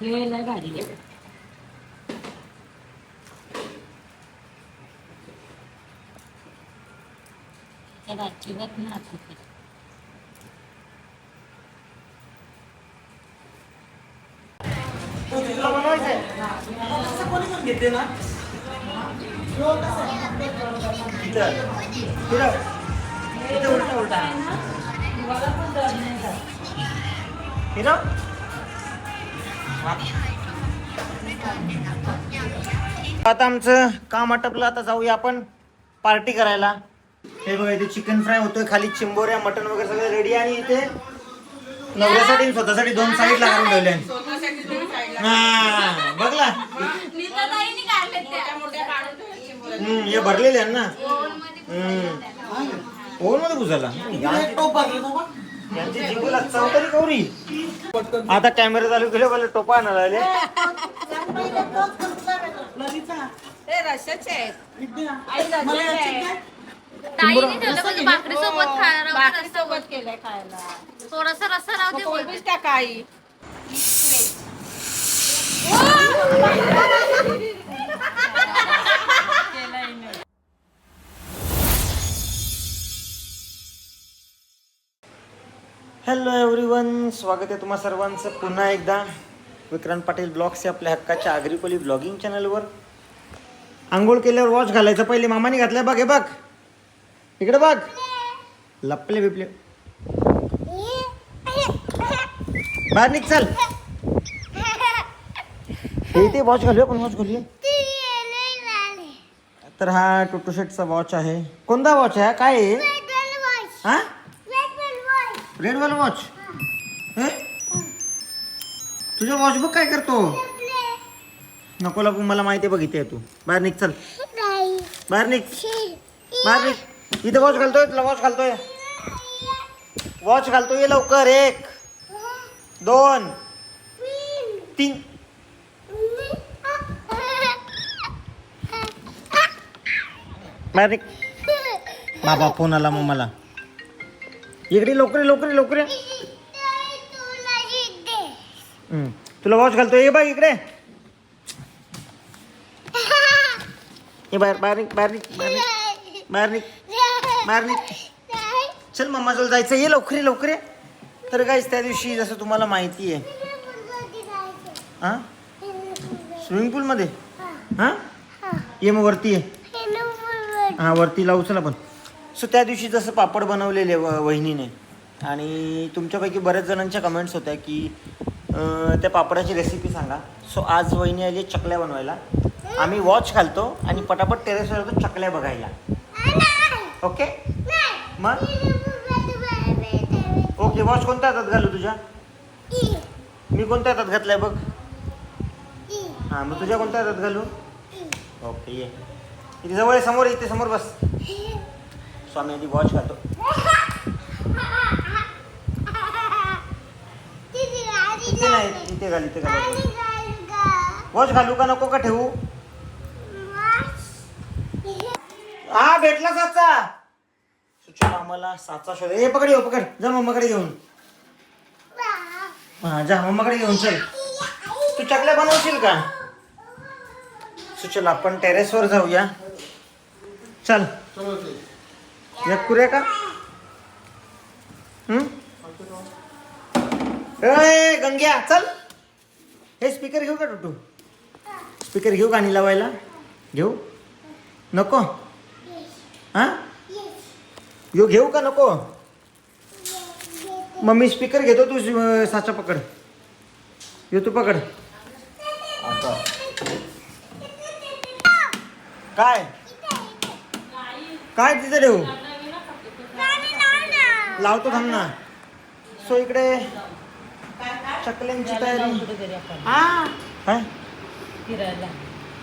हे लय भारी आहे. त्या भाजीवर ना आता कोणी पण घेते ना उलटा उलटा आता आमचं काम आटपलं. आता जाऊया आपण पार्टी करायला. हे बघा इथे चिकन फ्राय होतोय, खाली चिंबोऱ्या मटन वगैरे सगळं रेडी. आणि इथे नवऱ्यासाठी स्वतःसाठी 2 साईडला काढून ठेवले. हा बघला हे भरलेले आहे ना. ओव्हन मध्ये घुसायला यांची जिंकूला चौतरी कवरी. आता कॅमेरा चालू केले मला टोपा आणायला आले. भाकरी सोबत केलंय खायला. थोडासा रस्सा राहते काही. हॅलो एव्हरीवन, स्वागत आहे तुम्हा सर्वांचं पुन्हा एकदा विक्रांत पाटील ब्लॉग्स या आपल्या हक्काच्या आगरीपली ब्लॉगिंग चॅनलवर. आंघोळ केल्यावर वॉच घालायचं. पहिले मामाने घातलंय बघ. हे बघ इकडे बघ. लपले बिपले बाहेर निघ चल. इथे वॉच घालूया. पण वॉच घालूया. तर हा टोटो शेटचा वॉच आहे. कोणता वॉच आहे? काय आहे हा? रेड वाला वॉच. तुझा वॉच बघ काय करतो. नको लागू, मला माहिती आहे. बघ इथे तू बाहेर निघ चल. बाहेर निघ. बाहेर निघ. इथे वॉच घालतोय. तुला वॉच घालतोय. वॉच घालतोय लवकर. 1 2 3 बाहेर निघ. बाबा फोन आला मग मला. इकडे लवकर लवकर लवकर. तुला वॉच घालतोय. ये बघ इकडे. ये बाहेर बाहेर निघ. बाहेर निघ. बाहेर निघ. बाहेर निघ. चल मम्मा जवळ जायचं. ये लवकर लवकर. तर गाईस त्या दिवशी जसं तुम्हाला माहिती आहे हां स्विमिंग पूलमध्ये हां ये मग वरती आहे. हां वरती लावू चला. पण सो त्या दिवशी जसं पापड बनवलेले वहिनीने. आणि तुमच्यापैकी बऱ्याच जणांच्या कमेंट्स होत्या की त्या पापडाची रेसिपी सांगा. सो आज वहिनी आली चकल्या बनवायला. आम्ही वॉच घालतो आणि पटापट टेरेसवर येतो चकल्या बघायला. ओके मग ओके. वॉच कोणत्या हातात घालू तुझ्या? मी कोणत्या हातात घातलाय बघ. हां मग तुझ्या कोणत्या हातात घालू? ओके ये इथे जवळ समोर. इथे समोर बस. स्वामी आधी वॉच घालतो. इथे नाही. इथे घाल. इथे घाल. वॉच घालू का नको का ठेवू? हा भेटला साचा. सुचना आम्हाला साचा शोध. हे पकड. येऊ पकड. जा मम्माकडे घेऊन. हा जा मम्माकडे घेऊन चल. तू चकल्या बनवशील का? सुचल आपण टेरेसवर जाऊया. चल एक कुऱ्या का? ए गंग्या चल. हे स्पीकर घेऊ का टोटू? स्पीकर घेऊ गाणी लावायला? घेऊ नको? हां यो घेऊ का नको? मम्मी स्पीकर घेतो. तू साचा पकड. यो तू पकड. काय काय तिथे ठेवू? लावतो थांब ना. सो इकडे चकल्यांची तयारी. काय फिरायला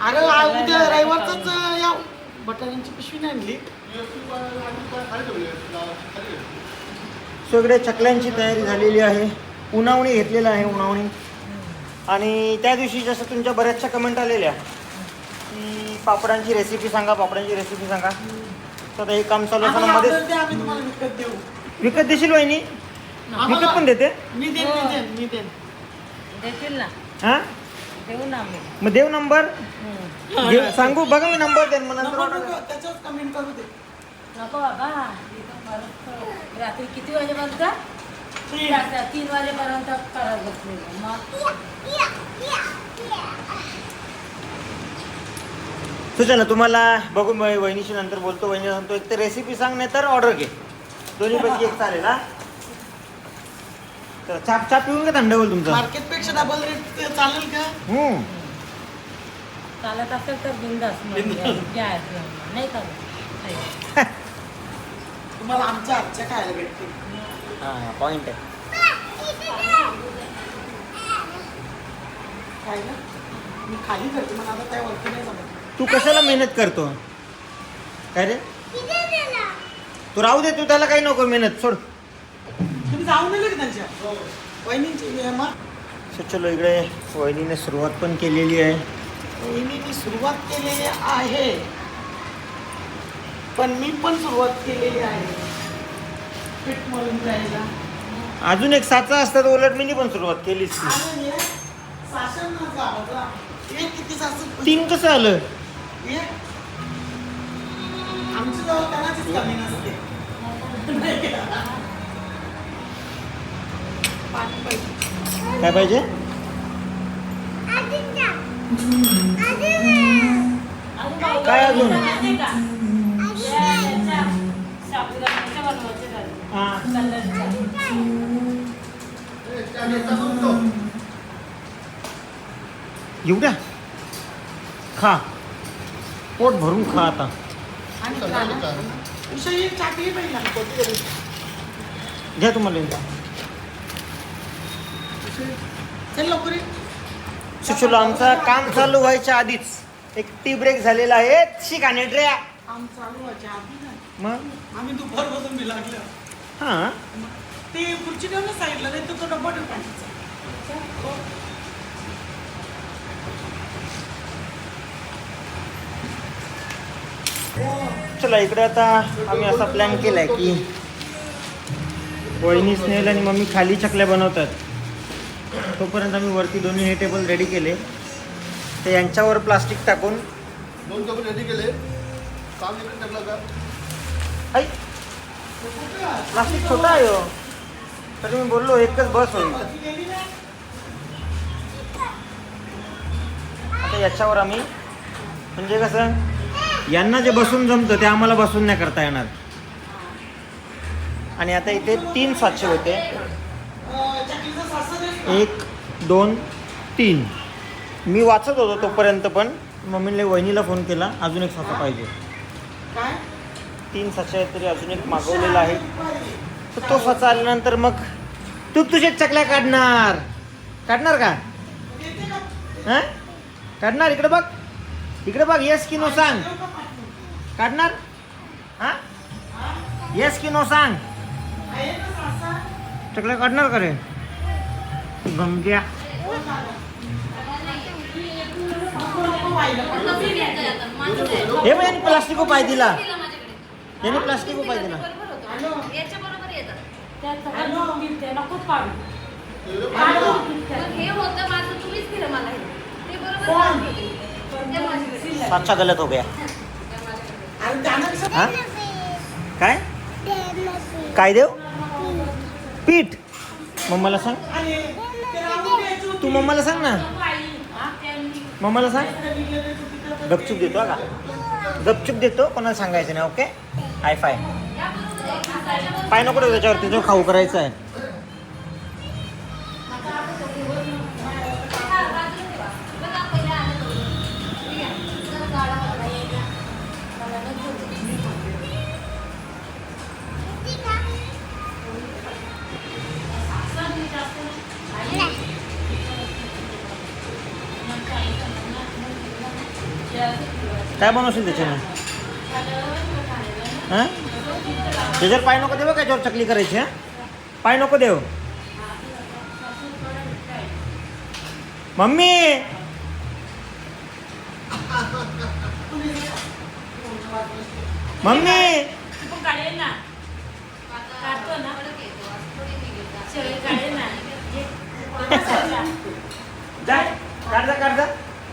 अरे उद्या रविवारच या बटाट्यांची पिशवी नाही आणली. सो इकडे चकल्यांची तयारी झालेली आहे. उन्हावणी घेतलेलं आहे. उन्हावणी. आणि त्या दिवशी जसं तुमच्या बऱ्याचशा कमेंट आलेल्या की पापडांची रेसिपी सांगा. पापडांची रेसिपी सांगा. तर आता हे काम चालू असताना मध्ये आम्ही तुम्हाला विकत देऊ. विकत देशील वहिनी? विकत पण देते. मी देईन. देतील ना. हा देऊ ना आम्ही मग देव नंबर सांगू बघा मी नंबर देईन मग नंतर नको order नको त्याच्यावर कमेंट करू दे. नको बाबा इथं परत रात्री किती वाजेपर्यंत 3 वाजेपर्यंत करत बसलेलं मग तू चला तुम्हाला बघू मी वहिनीशी नंतर बोलतो. वहिनी सांगतो एक तर रेसिपी सांग नाही तर ऑर्डर घे. दोन्हीपैकी एक चालेल हा. तर चहा पिऊन का थंड होईल तुमचा? मार्केट पेक्षा डबल रेट चालेल का? चालत असेल तर बिंदास नाही चालत तुम्हाला आमच्या हातच्या खायला भेटते. हां पॉईंट आहे. खायला मी खाली करते मला आता त्या वरती नाही जमत. तू कशाला मेहनत करतो काय रे? तू राहू दे, तू त्याला काही नको मेहनत सोड. तुम्ही जाऊन दिले की त्यांच्या वहिनींची मेहमान. सो चलो इकडे वहिनीने सुरुवात पण केलेली आहे. वहिनींनी सुरुवात केलेली आहे पण मी पण सुरुवात केलेली आहे पीठ मळून द्यायला. अजून एक साचा असतात उलट मी पण सुरुवात केलीच नाही. आणि हे सासण ना गावाला एक किती सासू 3 कसं आलं? एक आमच्या जवळ कोणाचीच कमी नसते. पाणी पाहिजे. काय पाहिजे? काय अजून? एवढ्या खा, पोट भरून खा आता. विषय चाटी पहिला घ्या तुम्हाला. चल लवकर ये. सुचलो आमचा काम चालू व्हायच्या आधीच एक टी ब्रेक झालेला आहे. शिकाने रे काम चालू व्हायच्या आधी ना मग आम्ही दुपारपासून बी लागलो. हां ते खुर्ची ठेवून साईडला नाही तर तो डब्बा ठेव पाण्याचा. चला इकडे आता आम्ही असा प्लॅन केलाय की वहिनी स्नेहल आणि मम्मी खाली चकल्या बनवतात. तोपर्यंत आम्ही वरती दोन्ही हे टेबल रेडी केले. ते यांच्यावर प्लास्टिक टाकून 2 टेबल रेडी केले. काम इकडे टाकलं का? आई प्लास्टिक छोटा आहे हो. तरी मी बोललो एकच बस होईल. आता याच्यावर आम्ही म्हणजे कसं यांना जे बसून जमतं ते आम्हाला बसून नाही करता येणार. आणि आता इथे 3 साचे होते. 1 2 3 मी वाचत होतो तोपर्यंत पण मम्मीने वहिनीला फोन केला अजून एक साचा पाहिजे. काय 3 साचे आहेत तरी अजून एक मागवलेला आहे. तर तो साचा आल्यानंतर मग तू तुझ्या चकल्या काढणार का? हां काढणार? इकडे बघ येस की नो सांग. काढणार? हां येस की नो सांग. चकल्या काढणार का रे गंग्या? हे बघ यांनी प्लास्टिक पाय दिला. याने प्लास्टिक पाय दिला. याच्या बरोबर येतात. नकोच काढू. हे होतं माझं, तुम्हीच दिलं मला हे. ते बरोबर ते माझ्याकडे. साचा गलत हो गया. हां काय काय देव? पीठ मम्माला सांग. तू मम्माला सांग ना. मम्माला सांग. गपचूप देतो का? गपचूप देतो, कोणाला सांगायचं नाही. Okay hi five. पाय नको त्याच्यावरती जो खाऊ करायचा आहे. काय बनवशील त्याच्याने? हां त्याच्यावर पाय नको देऊ. त्याच्यावर चकली करायची. हां पाय नको देऊ. मम्मी मम्मी काढेल ना, काढतो ना, शेळी काढेल ना. जा काढ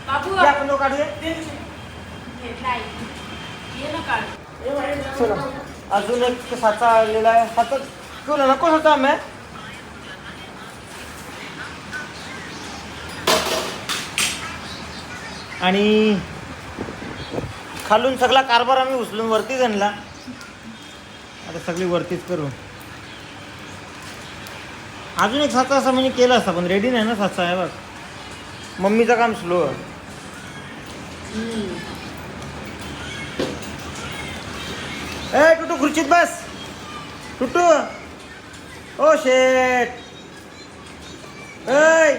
बाबू जा आपण लोक काढूया नाही ये ना काढ चला अजून एक साचा आलेला आहे साचा घेऊन नको होता आम्ही आणि खालून सगळा कारभार आम्ही उचलून वरतीच आणला आता सगळी वरतीच करू अजून एक साचा असं म्हणजे केला असता पण रेडी नाही ना साचा आहे बघ मम्मीचं काम स्लो आहे ए टुटू खुर्चीत बस टुटू ओ शेट ए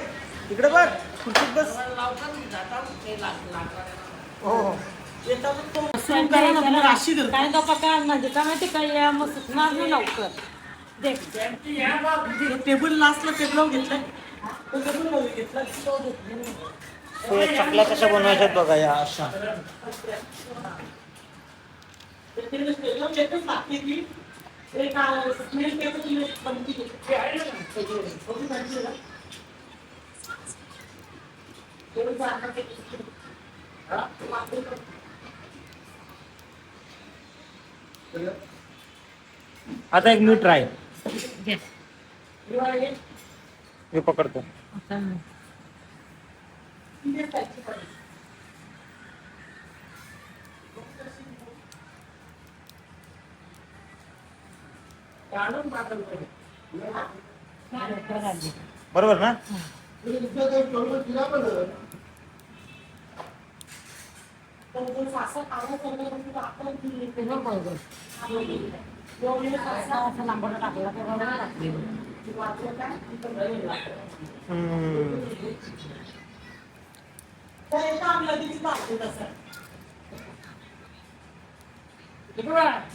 इकडे बघ खुर्चीत बस हो हो राशी करतो काय तो पका म्हणजे काय माहिती काय या मग सुटणार नाही लवकर देख टेबल लास्टला टेबलावर घेतलाय तो टेबल घेतला तो या चकल्या कशा बनवायच्यात बघा या अशा टेबलावर घेतच लागते की एक स्मेल केलं की बनती ते आहे ना आता एक मी ट्राय मी पकडतो बरोबर ना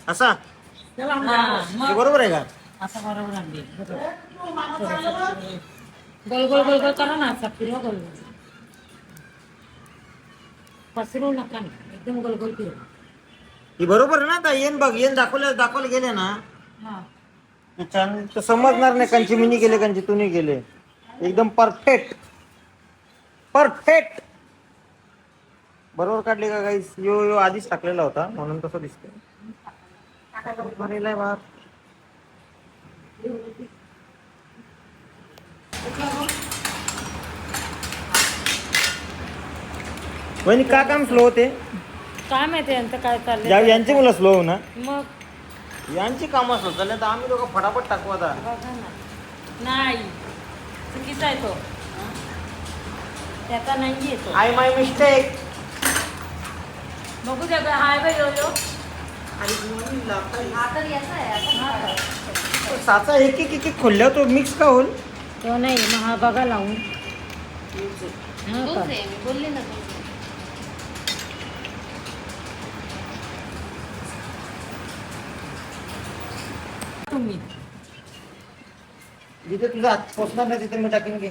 असा हे बरोबर आहे का असं बरोबर आणली गोल गोल गोल गोल करा ना असा फिरवा गोल गोल पसरू नका ना एकदम गोल गोल फिरवा ही बरोबर आहे ना आता येन बघ येन दाखवले गेले ना हा छान तर समजणार नाही कंची मी केले कंची तू नाही केले एकदम परफेक्ट बरोबर काढले का गाईस यो आधीच टाकलेला होता म्हणून तसं दिसतंय भरेलाय बाप वहिनी का काम स्लो होते काय माहिती यांचं काय चाललंय यांची मुलं स्लो हो ना मग यांची कामं स्लो चालले तर आम्ही लोक फटाफट टाकू आता बघा ना नाही चुकीचा आहे तो त्याचा नाही येतो आय माय मिस्टेक बघू द्या हाय बाई यो यो हा तर याचा आहे आता साचा एक खोलल्या तो मिक्स का होईल तो नाही मग हा बघा लावून तोच आहे मी बोलले ना तोच आहे. तुम्ही जिथे तुझा हात पोचणार नाही तिथे मी टाकेन की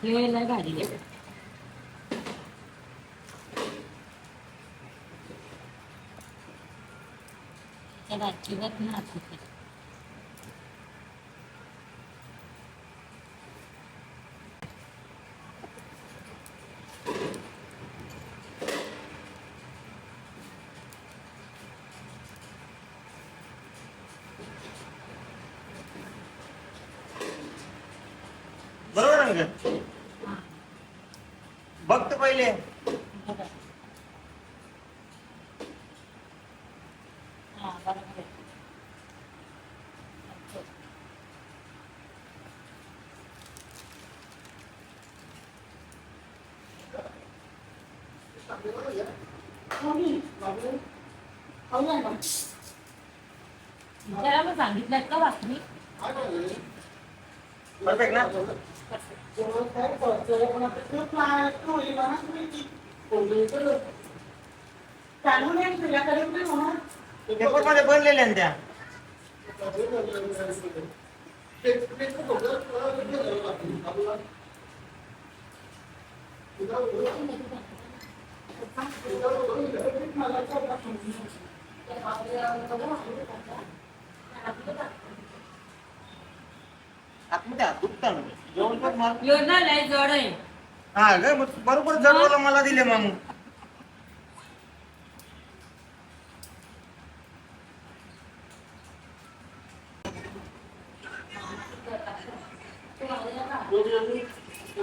हे लय भारी आहे. त्याला अजिबात नाही आठवत. बरोबर आहे का? बघ तर पहिले बघा. हा, बरोबर आहे. त्याला मग सांगितलं का बातमी परफेक्ट ना पेपर मध्ये बनलेल्या ना त्या आतमध्ये हात दुखता ना. जेवण कर मला. योजना लय जड आहे. हा ग मग बरोबर जडवाला मला दिले मग.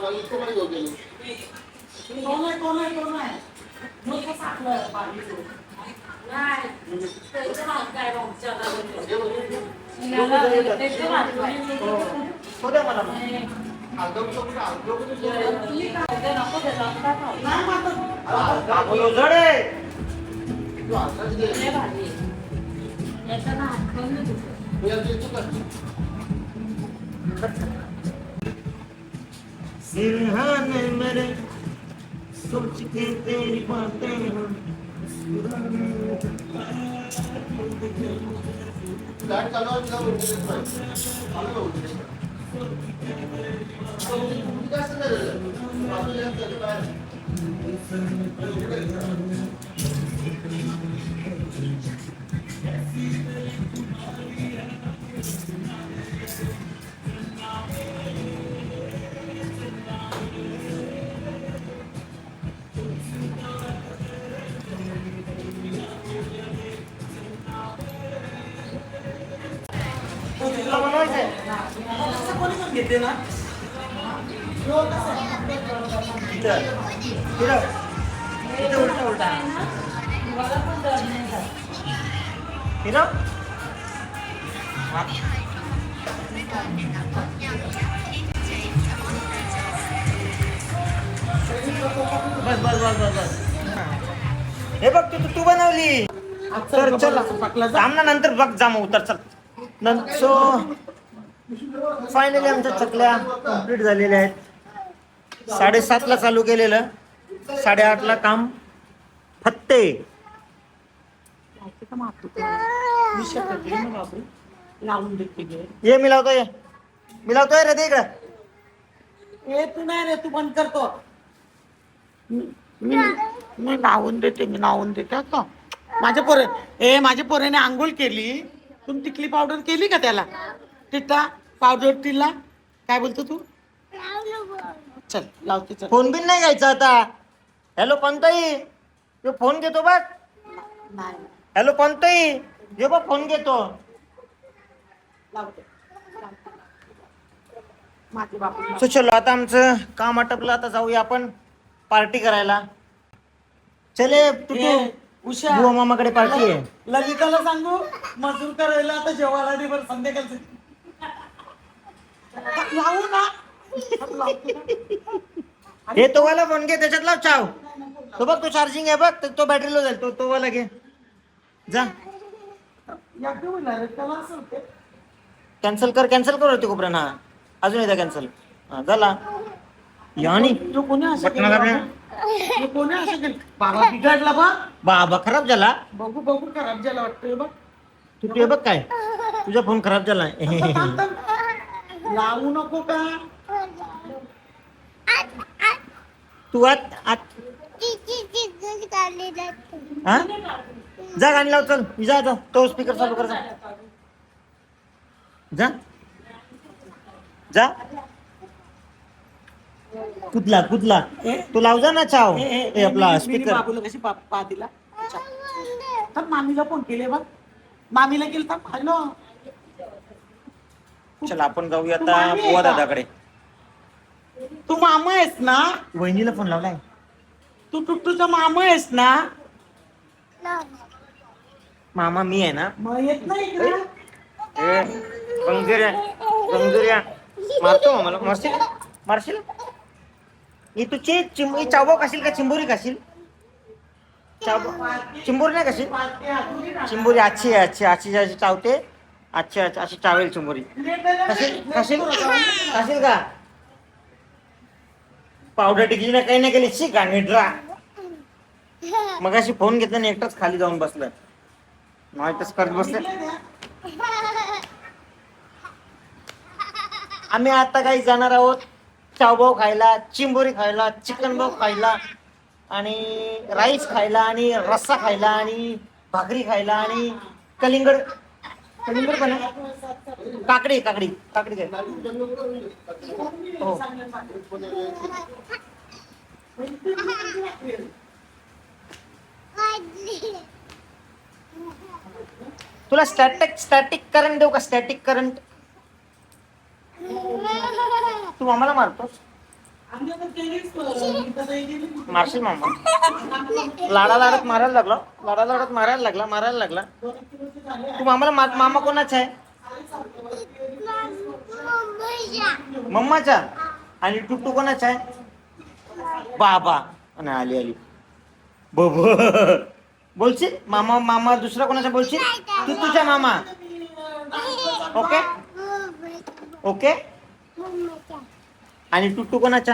इतकं मध्ये घेऊन गेलो. कोण आहे नको साखर पाणी देऊ. नाही. त्याचं भात काय मग चला. हे बघ. त्याचं भात काय. हो द्या मला मग. आलगवचं कुठं आलगवचं कुठं? तुम्ही काय ते नको ते रस्ता खाऊ. नाही मात्र बोलो जड आहे. तू आलगवचं दे. लय भारी आहे. याचा ना हात पण नाही दुखत. मी आता इथं कर. सिरहाने मेरे सोच के तेरी बातें लाईट चालू आहे, तिला उलटी देत नाही. चालू आहे उलटी देत. उलटी जास्त नाही झालं. बाजूला जास्त झालं. काय? तुला बनवायचंय? असं कोणी पण घेते ना इथं. फिरव. इथं उलटा उलटा. मला पण जड नाही जात. फिरव. हा. बस बस बस बस बस. हे बघ तू बनवली. तर चल थांब ना नंतर बघ जा मग उतर चल. सो फायनली आमच्या चकल्या कम्प्लीट झालेल्या आहेत. 7:30 चालू केलेलं 8:30 काम फत्ते. लावून देते गे. ये मी लावतोय रे ते इकडं. ए तू नाही रे तू बंद करतो. मी लावून देते आता. माझ्या पोराने आंघोळ केली. तुम्ही टिकली पावडर केली का त्याला? टिटा पावडर तिला काय बोलतो तू? चल लावते चल. फोन बिन नाही घ्यायचा आता. हॅलो पंताई तो फोन घेतो बघ. नाही हॅलो पंताई ये बघ फोन घेतो. लावते माझे बापू सो चलो आता आमचं काम आटपलं. आता जाऊया आपण पार्टी करायला. चले तुटू उषा बुवा मामाकडे पार्टी आहे. ललिताला सांगू मजूर करायला आता जेवायला दिवस संध्याकाळचं लावू ना. हे तो वाला फोन घे त्याच्यात लाव चाव. तो बघ तो चार्जिंग आहे बघ तो बॅटरी लो जाईल. तो वाला घे जा. एकदा होणार त्याला असं होते. कॅन्सल कर होते कोपऱ्या ना. अजून एकदा कॅन्सल झाला. यानी तो कोणी असं बटना दाबले. केलं? कोणी असं केलं? बाबा बिघडला बा. बाबा खराब झाला. बघू खराब झाला वाटतंय बघ. तू ते बघ काय तुझा फोन खराब झालाय. थांब. लावू नको का? तू आत हा जा गाणी लाव चल. जा तो स्पीकर चालू कर जा. जा कुदला तू लाव जा ना चाव. हे आपला स्पीकर. बाबूला कशी पा दिला. तर मामीला फोन केले बघ. मामीला केलं तर हॅलो. चल आपण जाऊया आता बुवा दादाकडे. तू मामा आहेस ना? वहिनीला फोन लावलाय. तू टुट्टूचा मामा आहेस ना? मामा मी आहे ना. मग येत नाही इकडे. कंजुऱ्या मारतो मला. मारशील ही तुझी चावो खाशील का चिंबोरी खाशील? चिंबोरी नाही खाशील. चिंबोरी अच्छी जशी चावते अच्छी अशी चावेल चिंबोरी. खाशील का? पावडर टिकली ना काही नाही केली. शिक आणि ड्रा. मग अशी फोन घेतला आणि एकटाच खाली जाऊन बसलं. माहितच करत बसले. आम्ही आता काही जाणार आहोत चावभाव खायला, चिंबोरी खायला, चिकन भाव खायला आणि राईस खायला आणि रस्सा खायला आणि भाकरी खायला आणि कलिंगड कलिंगड पण आहे? काकडी काकडी काकडी काय हो तुला स्टॅटिक करंट देऊ का? स्टॅटिक करंट तू मामाला मारतोस? मारशील मामा? लाडात मारायला लागला तू मामाला मामा कोणाचा आहे? मम्माचा. आणि टुट्टू कोणाचा आहे? बाबा. आणि आली बोलशील मामा दुसरा कोणाचा बोलशील? तू तुझ्या मामा. Okay okay. आणि टुट्टू कोणाचा?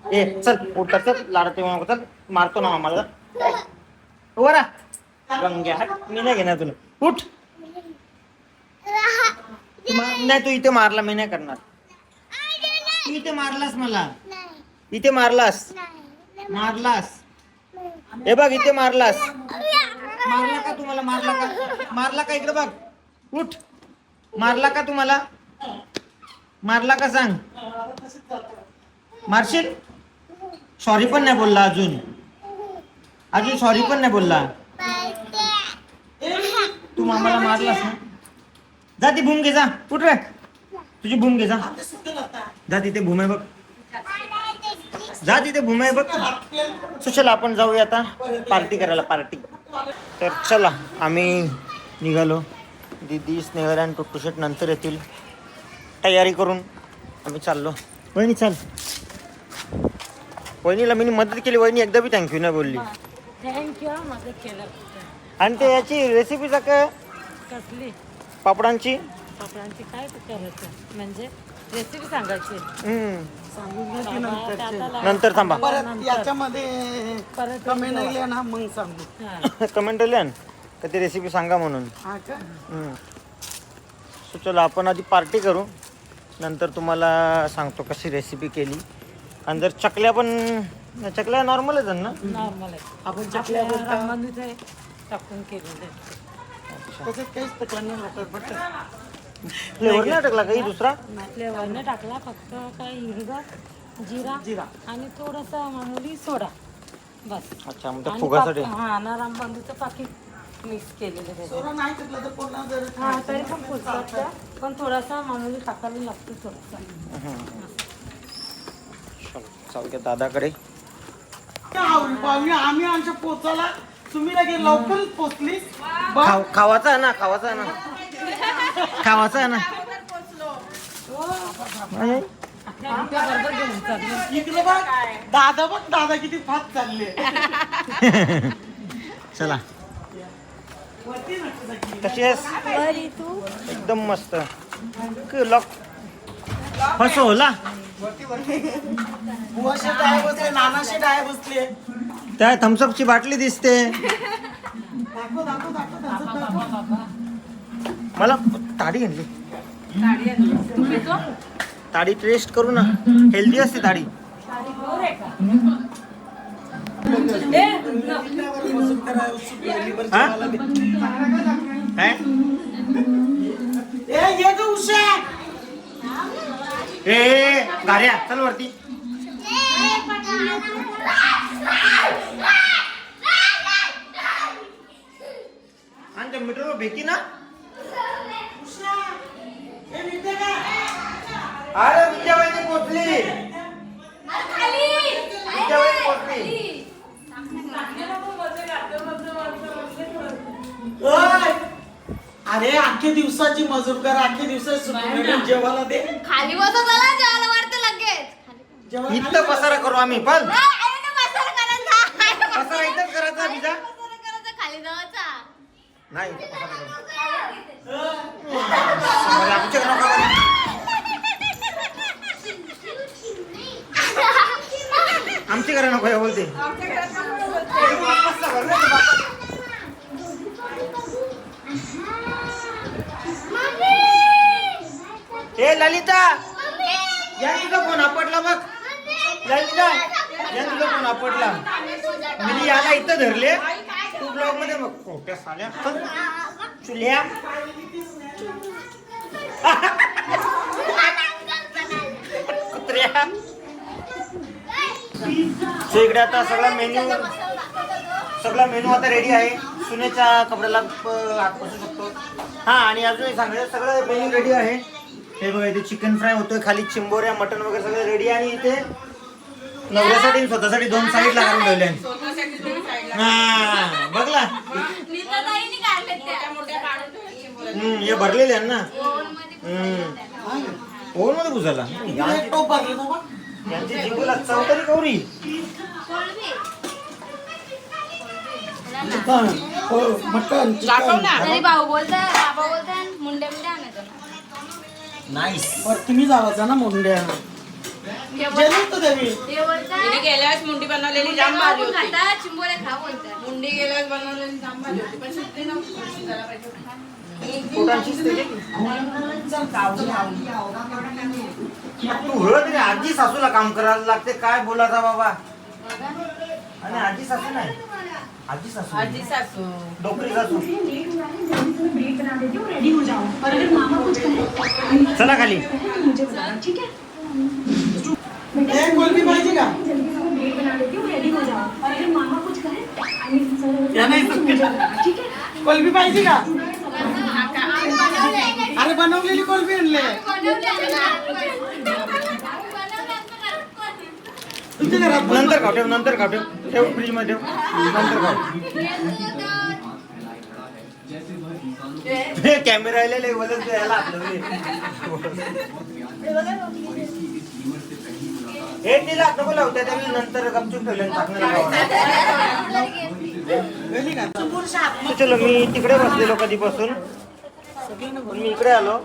ए चल उठता चल लाडते चल मारतो ना मामाला. बरा गंग्या मी नाही घेणार तुला. उठ. नाही तू इथे मारला मी नाही करणार. तू इथे मारलास मला. इथे मारलास. हे बघ इथे मारला का तुम्हाला? मारला का? इकडे बघ. उठ. मारला का तुम्हाला? मारला का सांग? मारशील? सॉरी पण नाही बोलला अजून सॉरी पण नाही बोलला. तू मामाला मारलास ना? जा ती भूम घे जा. उठ रे. तुझी भूम घे जा. जा तिथे भूम आहे बघ. बघ. चला आपण जाऊया आता पार्टी करायला. तर चला आम्ही निघालो. दीदी स्नेहल आणि टुट्टू शेट नंतर येतील. तयारी करून आम्ही चाललो. वहिनी चाल. वहिनीला मी मदत केली. वहिनी एकदा बी थँक्यू नाही बोलली. थँक्यू मदत केलं. आणि ते याची रेसिपीचा काय? कसली? पापडांची काय करायचं म्हणजे रेसिपी सांगायची? नंतर थांबा. परत याच्यामध्ये कमेंट आली ना मग सांगू. कमेंट आली का ती रेसिपी सांगा म्हणून. सो चला आपण आधी पार्टी करू. नंतर तुम्हाला सांगतो कशी रेसिपी केली. आणि जर चकल्या नॉर्मलच आहेत ना? नॉर्मल आहे. आपण रामबंधूचं टाकून केलेलं आहे. फ्लेवर नाही टाकला काही दुसरा? फ्लेवरने टाकला फक्त काय हिरवा जिरा आणि थोडासा मामूली सोडा बस. अच्छा म्हणजे फुगासाठी. हा ना रामबंधूचं पाकिट मिक्स केलेलं आहे. तरी पण फुलतात त्या. पण थोडासा मामूली टाकायला लागतो थोडासा. चालते दादाकडे. आम्ही आमच्या पोचायला तुम्ही लगे लवकरच पोचली. खावाचा आहे ना? इकडे बघ दादा किती फास्ट चालले. चला कशी आहेस? एकदम मस्त. लॉक फसवला. बुवाशी डाय बसले, नानाशी डाय बसले. त्या थम्सअपची बाटली दिसते मला. ताडी आणली. ताडी टेस्ट करू ना. हेल्दी असते ताडी. ए गाड्या चल वरती. आणि मीटर भेटी ना. अरे विद्याबाईने पोचली. अरे अख्खे दिवसाची मजूर कर. अख्खे दिवसाची जेवायला दे. खाली बसा चला जेवायला वाटतं लगेच. इथं पसारा करू आम्ही. पण पसारा करायचा. पसारा इथंच करायचा. बिजा खाली जायचा नाही. आमच्याकडे नका करू. आमच्या घरा नको बोलते. ए ललिता या तुझा फोन आपटला बघ. ललिता या तुझा फोन आपटला. मी याला इथं धरले. तू ब्लॉग मध्ये बघ खोट्या साल्या चुल्या कुत्र्या. So, इकडे आता सगळा मेनू आता रेडी आहे. सुनेच्या कपड्याला हात बसू शकतो. हा आणि अजून सांगायचं सगळं मेन्यू रेडी आहे. हे बघा इथे चिकन फ्राय होतोय, खाली चिंबोऱ्या मटन वगैरे सगळं रेडी आहे. आणि इथे नवऱ्यासाठी स्वतःसाठी 2 साईडला घालून ठेवले. हा बघला हे भरलेले आहे ना. ओव्हन मध्ये घुसायला यांची जिंकूला चौतरी कवरी. मटन तरी भाऊ बोलताय बाबा बोलताय मुंडे आणायचं नाईस. तुम्ही जावाचा ना मुंड्या जेवण तर देवी. गेल्यास मुंडी बनवलेली जाम भारी होती. चिंबोरे खा बोलताय मुंडी गेल्यास बनवलेली जाम भारी होती पण सुट्टी नव्हती जरा पाहिजे. तू हळ तरी आजी सासूला काम करायला लागते. काय बोलायचा बाबा. आणि आजी सासू नाही, आजी सासू आजी सासू डोकरी सासू. चला खाली. कोलबी पाहिजे का कोलबी पाहिजे का. अरे बनवलेली कोलबी आणले तुमच्या घरात. नंतर खाऊ ठेव, नंतर खाऊ ठेव. ठेव फ्रीज मध्ये ठेव, नंतर खाऊ. कॅमेरा आलेले बोलत यायला हे तिला नको लावत्या त्यावेळी नंतर गपचूप ठेवले चलो. मी तिकडे बसलेलो कधीपासून, पण मी इकडे आलो.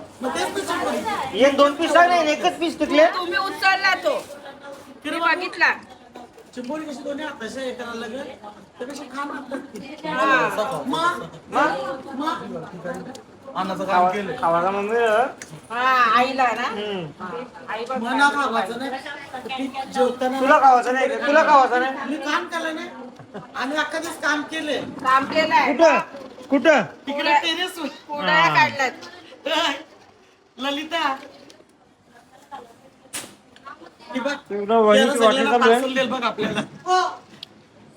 1-2 पीस नाही, एकच पीस टिकले. तुम्ही उचलला तो तुम्ही बघितला. चिंबोरी कशी दोन्ही हाताशी हे करायला लागेल त्यापेक्षा खाण अन्नाचं काम केलं खावायला मम्मी आईला ना आई बघ मना खावायचं नाही जेवताना. तुला खावायचं नाही, तुला खावायचं नाही. मी काम केलं नाही आणि अख्खा दिवस काम केले. काम केलंय कुठं कुठं तिकडे टेरेस कुडाळ्या काढल्यात. ललिता ही बघ, तुला वहिनीची त्याला वाटणी सगळ्यांना चालू आहे. parcel देईल बघ आपल्याला.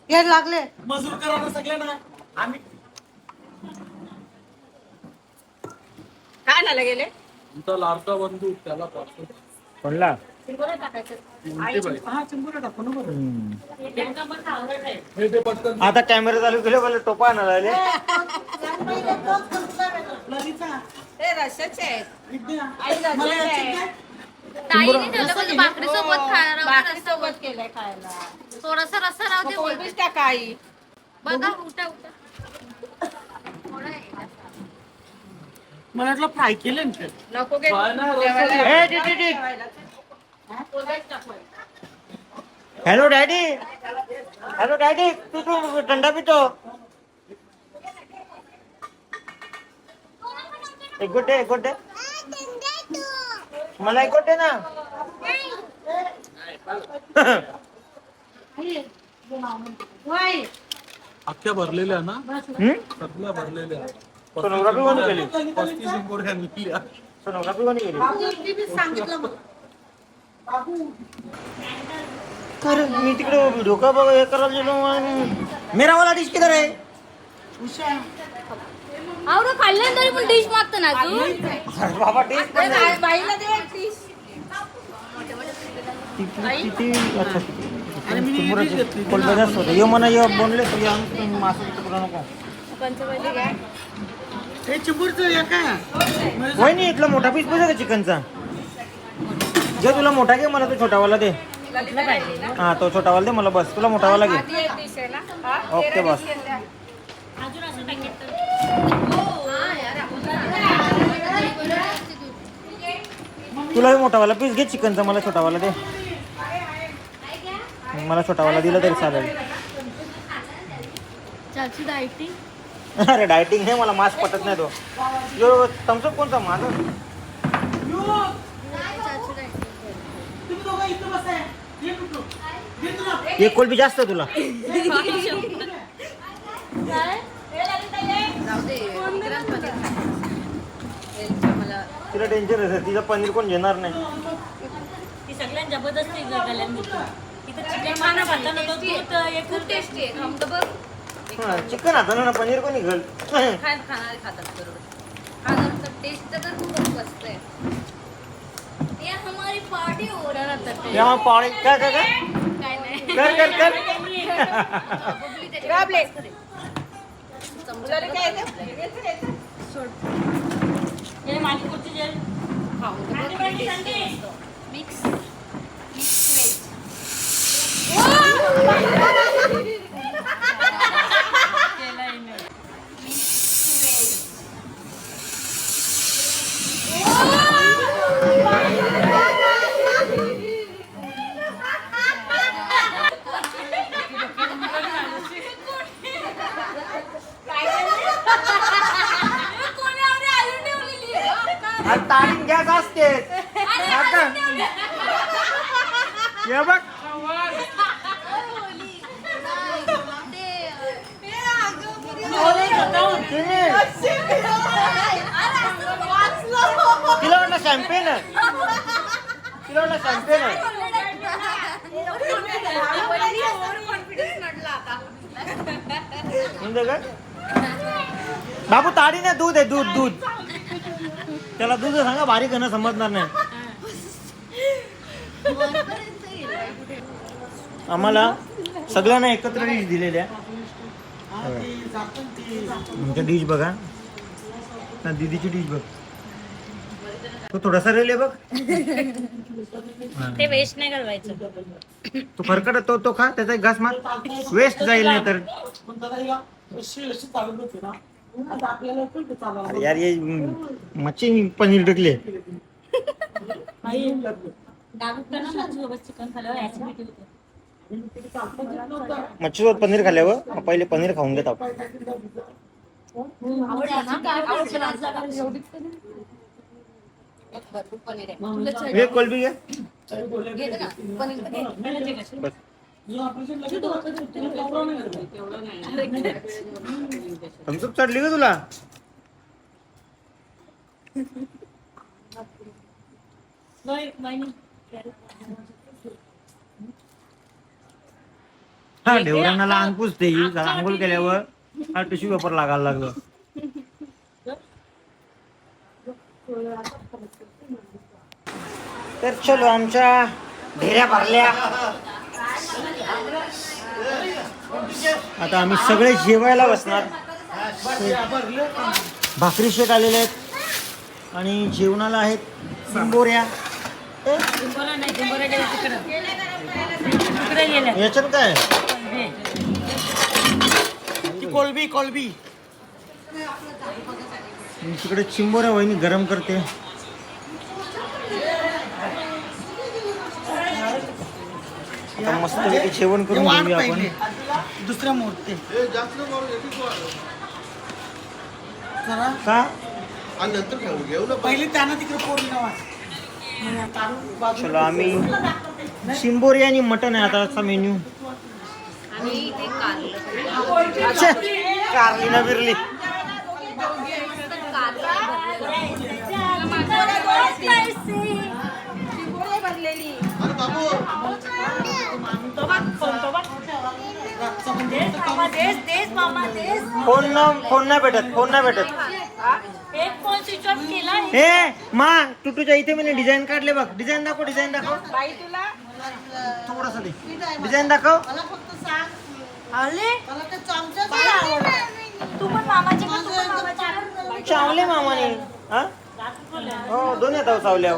येड लागले मजूर करायला सगळ्यांना आम्ही काय झालं गेले. तुमचा लाडका बंधू त्याला पाठवतो. कोणला हा चिंबोरी टाकू ना बरं. हे ते पटकन आता कॅमेरा चालू केले मला टोपा आणायला आले. ललिता ते रशाचे आहेत. विद्या आई रशाचे मला याची आहेत. काय? ताईने ठेवलं म्हणजे भाकरी सोबत खाणार भाकरी सोबत केलंय खायला. थोडासा रस्सा राहू दे बोलते. कोलबीच टाका आई. बघा उठा उठा थोडं आहे. मला वाटलं फ्राय केलं ना ते. नको घे ए, टिक. हॅलो डॅडी, हॅलो डॅडी, तू थंडा पितो. एक गोटे, एक गोटे. मला एक गोटे ना. अख्ख्या भरलेल्या ना, हम्म? सगळ्या भरलेल्या. सोनोग्राफी कोणी केली? 35 इंपोर्ट्या निघल्या. सोनोग्राफी कोणी केली? अरे मी तिकडे व्हिडिओ का बघ हे करायला गेलो आणि मेरा वाला डिश किधर है? उषा आवडं खाल्लं तरी पण डिश मागतो ना तू. अरे बाबा डिश बाईला दे एक piece. किती अच्छा कोलबा जास्त होतं. ये म्हणा ये बनले तर या मासे तुकडा नको. पंचवली घ्या. हे चिंबोरीचं हे काय होय नाही इथला मोठा पीस पाहिजे का चिकनचा. जे तुला मोठा घे, मला तो छोटावाला दे. ललिता पाहिजे ना. हा तो छोटावाला दे मला, बस तुला मोठावाला घे. आधी एक dish आहे ना. हा, ओके, तेरा बस. dish केल्या. तुला मोठावाला पीस घे चिकनचा, मला छोटावाला दे. मला छोटावाला दिला तरी चालेल. चाची डायटिंग. अरे डायटिंग हे मला मास्क पटत नाही तो. यो थम्सअप कोणता माझा? चाची डायटिंग. तुम्ही दोघं इथं बसा. ये कुठं? ये तुला. एक कोलबी जास्त तुला. जाऊ दे विक्रांत पनीर खाय. मला तिला टेन्शन आहे तिचं पनीर कोण घेणार नाही. ती सगळ्यांनी जबरदस्ती गल्यान घेतली. तिथं चिकन खाणं खाताना तो दूध एक खूप टेस्टी आहे. खाऊन तर बघ. चिकन हाताना ना पनीर कोणी घाल. खाणारे खातात बरोबर. खाणार टेस्ट तर खूप मस्त आहे. ये हमारी पार्टी हो रहा है. या पाळी काय काय काय काय नाही. कर कर कर बबली त्याच्याकडे पास करे. चमचा हे माझी कुठची जेल खाऊन तर बघ किती tasty असतं. Mix veg. तारीख गॅस असते आता हे बघ तिला वाटलं शॅम्पेन आहे तिला वाटलं शॅम्पेन आहे म्हणजे काय बाबू ताडी नाही दूध आहे दूध दूध त्याला दूध सांगा बारीक आहे समजणार नाही. आम्हाला सगळ्यांना एकत्र डिश दिलेल्या तुमच्या डिश बघा ना दीदीची डिश बघ तो थोडासा रेल आहे बघ ते वेस्ट नाही घालवायचं. तो फरकट तो खा त्याचा एक घास मार वेस्ट जाईल नाही तर अरे यार ये मच्छी पनीर टाकले चिकन खाल्ल्यावर ऍसिडिटी होते. मच्छीसोबत पनीर खाल्ल्यावर पहिले पनीर खाऊन घेत आपण. भरपूर पनीर आहे. तुला चटणी हे कोलबी घे घेते का? पनीर घे. बस थम्सअप चढली का तुला हा ढेवरांना लहान पुसते ही आंघोळ केल्यावर हा टिश्यू पेपर लागायला लागलं. तर चलो आमच्या ढेऱ्या भरल्या आता आम्ही सगळे जेवायला बसणार. भाकरी शेट आलेले आहेत आणि जेवणाला आहेत सिंबोऱ्या. याच्यात काय कोलबी कोलबी तिकडे चिंबोऱ्या वहिनी गरम करते. आता मस्त जेवण करून वाढ घेऊया पहिले आपण. दुसऱ्या मूर्ती जास्त जरा का आणि नंतर खाऊ घेऊ ना पहिली त्यानं तिकडे पोरी नावा चलो आम्ही चिंबोरी आणि मटन आहे आता असा मेन्यू. आणि इथे कारलं. कारली ना बिरली अरे बाबू फोन नाही भेटत. एक फोन स्विच ऑफ केला. हे मा तू तुझ्या इथे मी डिझाईन काढले बघ. डिझाईन दाखव थोडासा दे डिझाईन दाखव. तू पण मामाचे चावले मामाने हा हो दोन येतात चावल्या.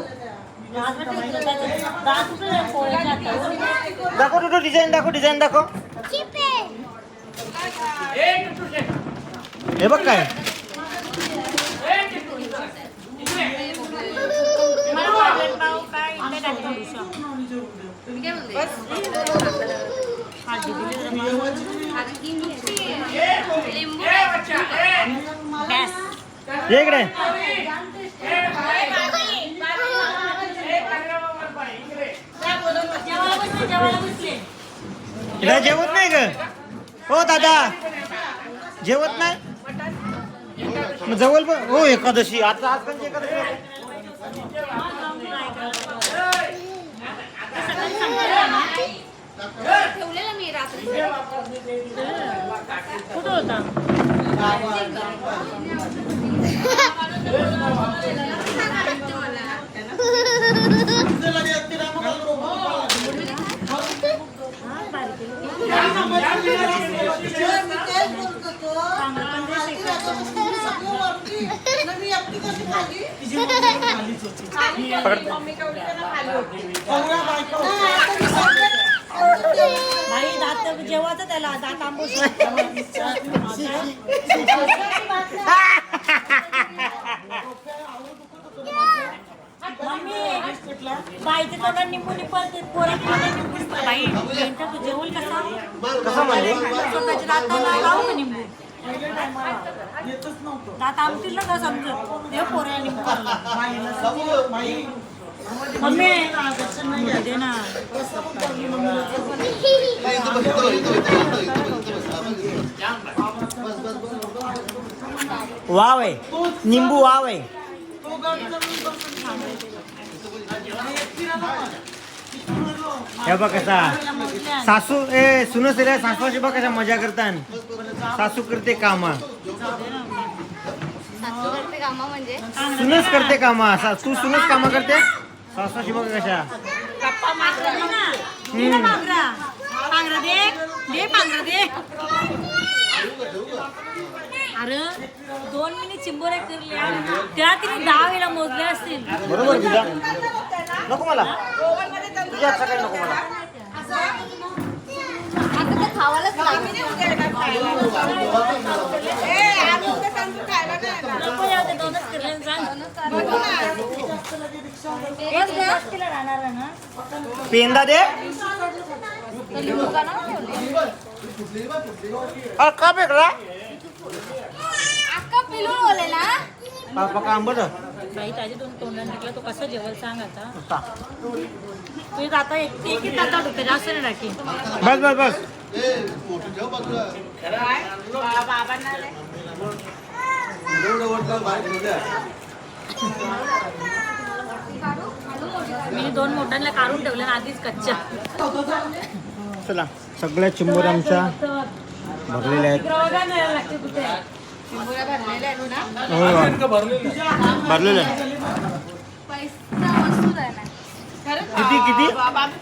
दाखव तू डिझाईन दाखव. हे बघ काय मी काय म्हणते लिंबू ये इकडे इकडे जेवत नाही ग हो दादा जेवत नाही मग जवळ पण हो एकादशी आता आजकालची एकादशी ठेवलेलं मी रात्री कुठं होता भाई दात जेवायचं त्याला दात आंबूस बाईचे तोंडात निंबू निपलते पोराचे तोंडात निंबू निपलते. बाई यांचा तू जेवल कसा कसं म्हणजे स्वतःच्या दाताला लावू का निंबू दात आमतील ना का समजत देव पोऱ्या निंबू मम्मी दे ना वाव आहे निंबू वाव आहे हे बघ कसा सासू ए सुनस रे सासूची बघ कशा मजा करतात सासू करते कामा सासू करते कामा म्हणजे सुनस करते कामा तू सुनस कामा करते सासूची बघ कशा गप्पा मात्र ना दे ना पांघरा पांघरा दे पांघरा दे अरे 2 मिनिट चिंबोऱ्या करल्या त्या तिने 10 वेळा मोजल्या असतील बरोबर तुझा नको मला तुझ्या सकाळी नको मला आता तर खावायलाच लागेल नको जाऊ दे, 2च करले सांग तिला राहणार ना पेंदा दे का बेकला अक्का पिलून बोले ना पापा का आंबट बाई त्याच्या 2 तोंडाने निघला तो कसं जेवल सांग आता तू आता एक ताटा होते जास्त नाही टाकी बस बस बस ए मोठं ठेव बाजूला एवढं वरचा बाहेर ठेवू द्या. मी 2 मोठ्यांना काढून ठेवल्या ना आधीच कच्च्या चला सगळ्या चिंबोऱ्या आमच्या भरलेल्या आहेत लागते कुठे हो भरलेल्या आहेत पैसा वसूल आहे ना किती किती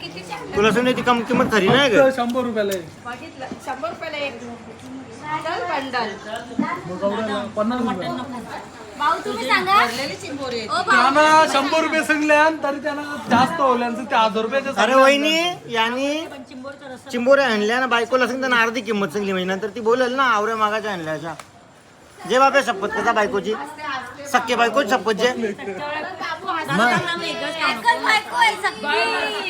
किती तुला समजा ती कम किंमत खरी नाही का 100 रुपयाला आहे. बघितलं 100 रुपयाला एक बंडल 50 रुपये भाऊ तुम्ही सांगा ओ भाऊ त्यांना 100 रुपये सांगल्यान तरी त्यांना जास्त होल्यांचं ते 1000 रुपयाचे अरे वहिनी यांनी चिंबोऱ्या आणल्या ना बायकोला सांग त्यांना अर्धी किंमत सांगली म्हणजे नंतर ती बोलेल ना आवऱ्या मागाच्या आणल्याच्या जे बाबा शपथ कसा बायकोची सख्खे बायकोची शपथ जे एकच बायको आहे सगळी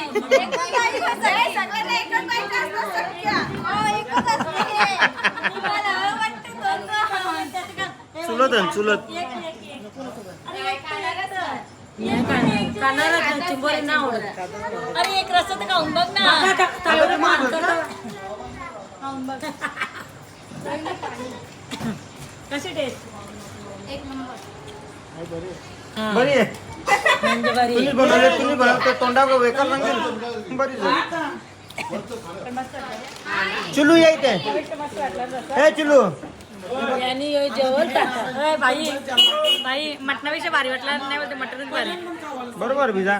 एकच बायको आहे सगळ्यांना एकच बायको असतं सख्या एकच असते मला वाटतं दोघं चुलत चुलत चिंबोरी ना आवडत अरे एक रस्ता तर खाऊन बघ ना खाऊन बघ कशी टेस्ट एक नंबर बरी आहे म्हणजे बरी तुम्ही बनवले तुम्ही बनवते तोंडावर वेकर रंगेल बरी झाली. चुलू यायचे हे चुलू यांनी जेवण टाकतात बाई बाई मटणापेक्षा भारी वाटला नाही बोलते मटणच भारी बरोबर बिजा